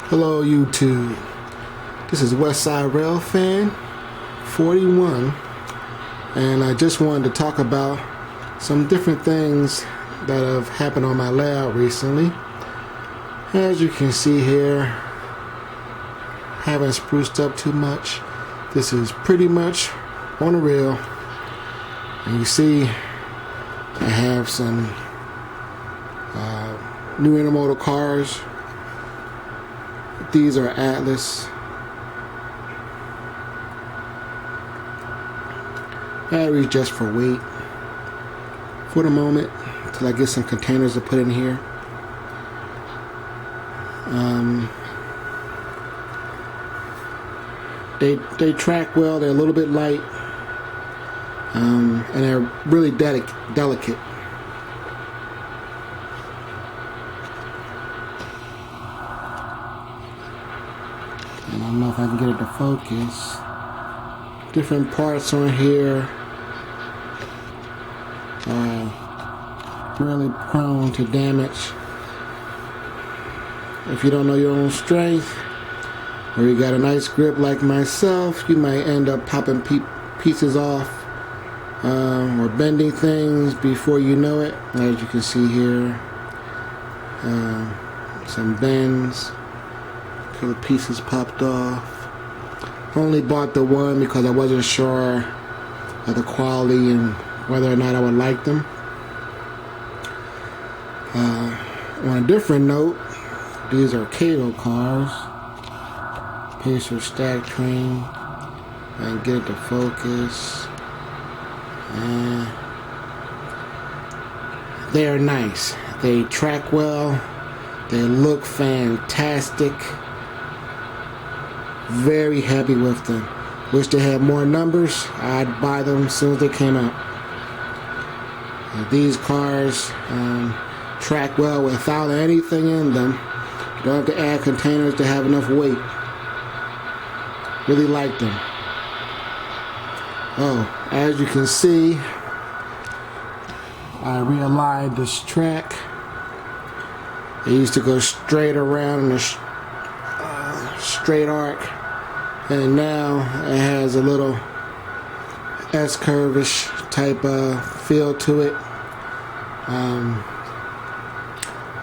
Hello YouTube, this is Westside Rail Fan 41, and I just wanted to talk about some different things that have happened on my layout recently. As you can see here, haven't spruced up too much. This is pretty much on a rail, and you see I have some new intermodal cars. These are Atlas. Batteries just for weight for the moment until I get some containers to put in here. They track well. They're a little bit light, and they're really delicate. I don't know if I can get it to focus. Different parts on here are really prone to damage. If you don't know your own strength, or you got a nice grip like myself, you might end up popping pieces off or bending things before you know it. As you can see here, some bends. The pieces popped off. Only bought the one because I wasn't sure of the quality and whether or not I would like them. On a different note, these are Cato cars. Pacer stack train. I can get it to focus. They are nice. They track well. They look fantastic. Very happy with them. Wish they had more numbers. I'd buy them as soon as they came out. These cars track well without anything in them. You don't have to add containers to have enough weight. Really like them. Oh, as you can see, I realigned this track. It used to go straight around in a straight arc, and now it has a little S-curve-ish type feel to it.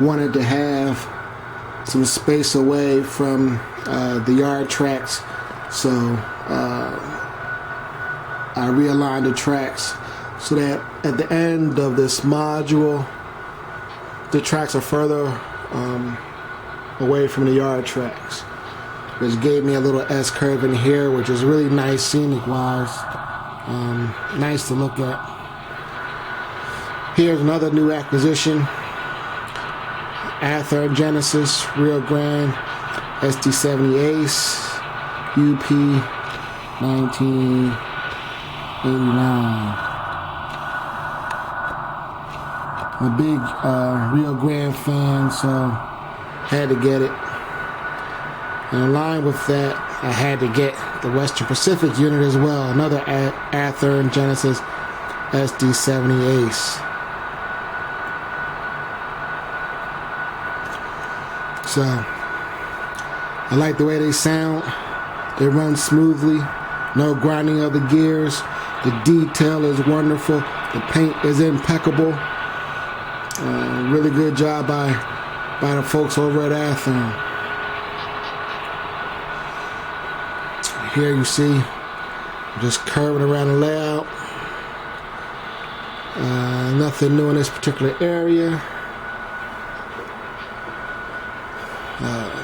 Wanted to have some space away from the yard tracks, so I realigned the tracks so that at the end of this module, the tracks are further away from the yard tracks, which gave me a little S-curve in here, which is really nice scenic wise. Nice to look at. Here's another new acquisition. Athearn Genesis Rio Grande SD70 Ace UP 1989. I'm a big Rio Grande fan, so had to get it. And in line with that, I had to get the Western Pacific unit as well. Another Athearn Genesis SD70 Ace. So, I like the way they sound. They run smoothly. No grinding of the gears. The detail is wonderful. The paint is impeccable. Really good job by the folks over at Athearn. Here you see, just curving around the layout. Nothing new in this particular area.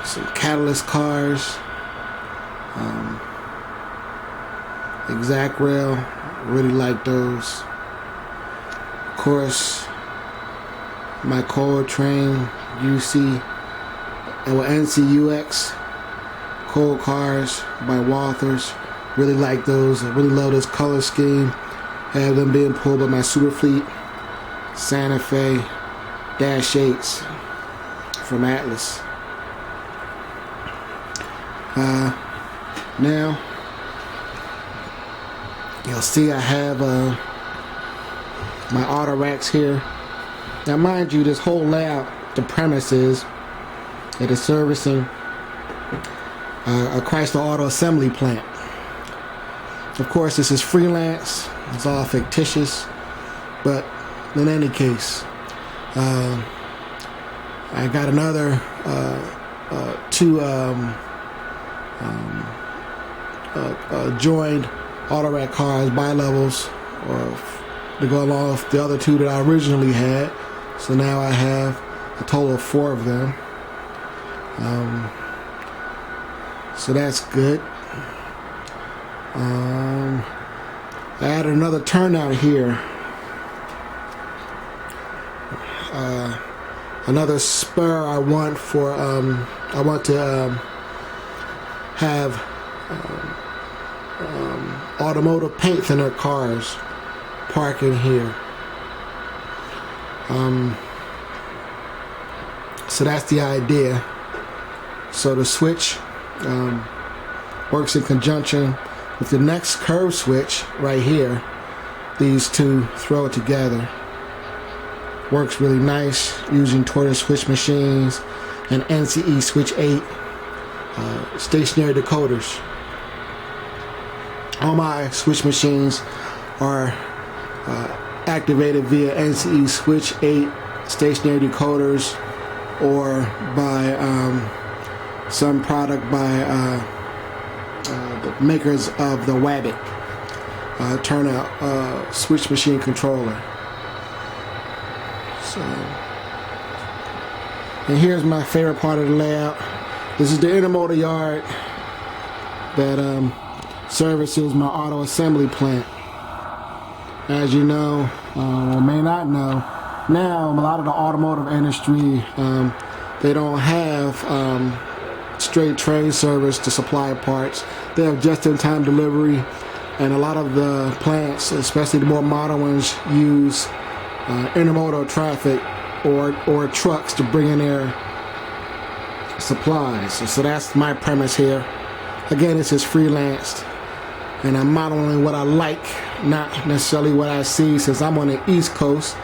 Some Catalyst cars. Exact rail, really like those. Of course, my coal train UC and NCUX coal cars by Walthers. Really like those. I really love this color scheme. Have them being pulled by my Superfleet Santa Fe Dash 8s from Atlas. Now you'll see I have my auto racks here. Now mind you, this whole layout, the premise is it is servicing a Chrysler auto assembly plant. Of course, this is freelance. It's all fictitious, but in any case, I got another two joined auto rack cars, bi-levels, or to go along with the other two that I originally had. So now I have a total of 4 of them. So that's good. I added another turnout here. Another spur I want for I want to have automotive paint thinner cars parking here. So that's the idea. So the switch works in conjunction with the next curve switch right here. These two throw it together. Works really nice using tortoise switch machines and NCE switch 8 stationary decoders. All my switch machines are activated via NCE switch 8 stationary decoders, or by some product by the makers of the Wabbit turnout switch machine controller. So, and here's my favorite part of the layout. This is the intermotor yard that services my auto assembly plant. As you know, or may not know, now a lot of the automotive industry, they don't have straight train service to supply parts. They have just-in-time delivery, and a lot of the plants, especially the more modern ones, use intermodal traffic or trucks to bring in their supplies. So that's my premise here. Again, this is freelanced, and I'm modeling what I like, not necessarily what I see, since I'm on the East Coast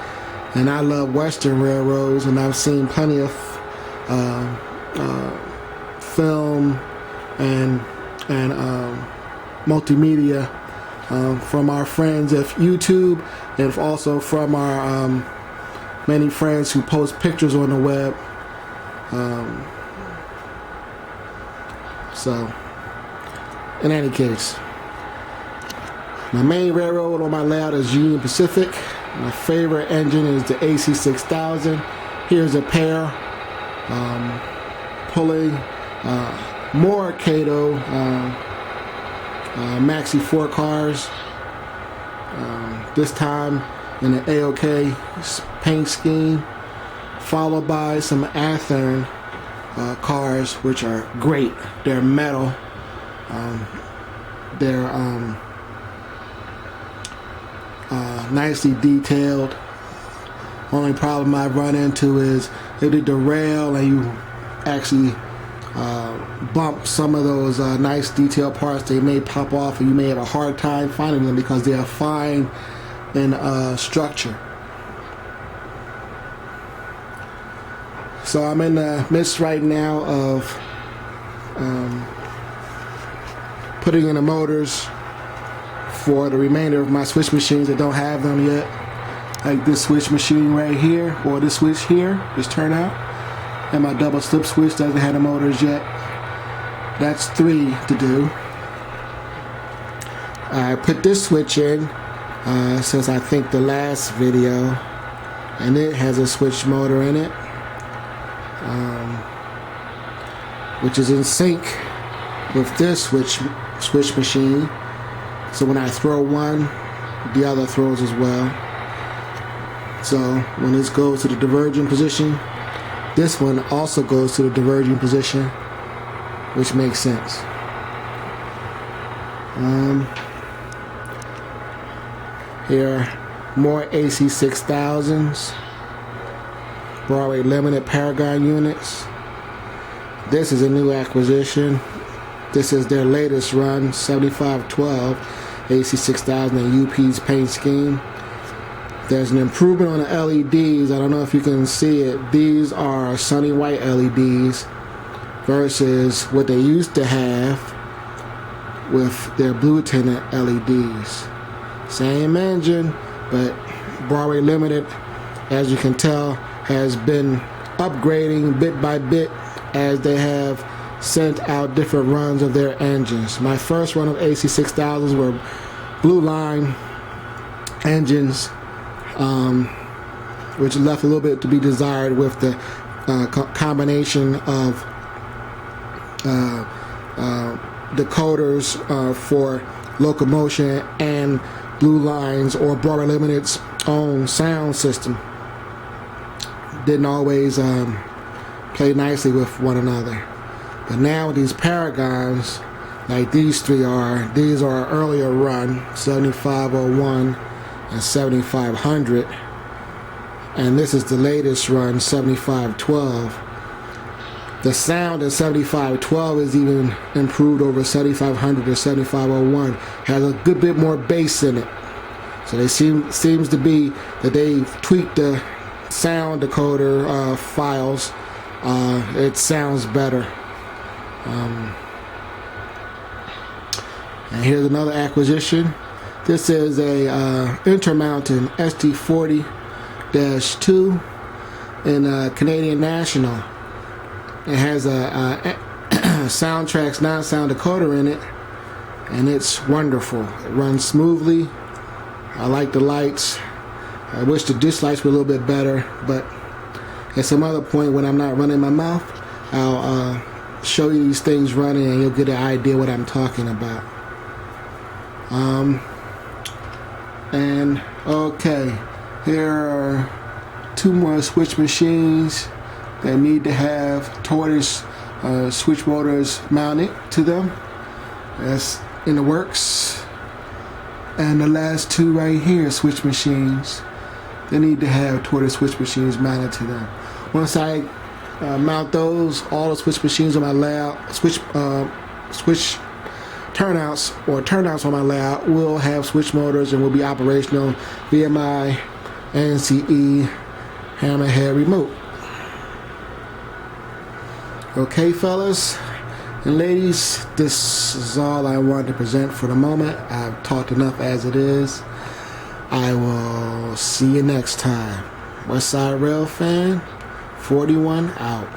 and I love Western railroads, and I've seen plenty of film and multimedia from our friends at YouTube, and also from our many friends who post pictures on the web. So, in any case, my main railroad on my layout is Union Pacific. My favorite engine is the AC6000. Here's a pair pulling more Cato Maxi 4 cars, this time in the AOK paint scheme, followed by some Athearn cars, which are great. They're metal. They're nicely detailed. Only problem I've run into is if they derail and you actually bump some of those nice detailed parts, they may pop off, and you may have a hard time finding them because they are fine in structure. So I'm in the midst right now of putting in the motors for the remainder of my switch machines that don't have them yet, like this switch machine right here, or this switch here, this turnout, and my double slip switch doesn't have the motors yet. That's 3 to do. I put this switch in since I think the last video, and it has a switch motor in it, which is in sync with this switch machine. So when I throw one, the other throws as well. So when this goes to the diverging position, this one also goes to the diverging position, which makes sense. Here are more AC6000s, Broadway Limited Paragon units. This is a new acquisition. This is their latest run, 7512 AC6000 and UP's paint scheme. There's an improvement on the LEDs. I don't know if you can see it. These are sunny white LEDs versus what they used to have with their blue tinted LEDs. Same engine, but Broadway Limited, as you can tell, has been upgrading bit by bit as they have sent out different runs of their engines. My first run of AC6000s were blue line engines, which left a little bit to be desired with the combination of decoders for locomotion and Blue Line's or Broadway Limited's own sound system. Didn't always play nicely with one another. But now with these Paragons, like these three are, these are earlier run, 7501 and 7500. And this is the latest run, 7512. The sound in 7512 is even improved over 7500 or 7501. Has a good bit more bass in it. So they seems to be that they've tweaked the sound decoder files. It sounds better. And here's another acquisition. This is a Intermountain ST40-2 in Canadian National. It has a Soundtrax non-sound decoder in it, and it's wonderful. It runs smoothly. I like the lights. I wish the dish lights were a little bit better, but at some other point when I'm not running my mouth, I'll show you these things running and you'll get an idea what I'm talking about. And okay, here are two more switch machines that need to have tortoise switch motors mounted to them. That's in the works. And the last two right here, switch machines, they need to have tortoise switch machines mounted to them. Once I mount those, all the switch machines on my layout, switch turnouts on my layout will have switch motors and will be operational via my NCE Hammerhead remote. Okay, fellas and ladies, this is all I wanted to present for the moment. I've talked enough as it is. I will see you next time. Westside Rail Fan 41 out.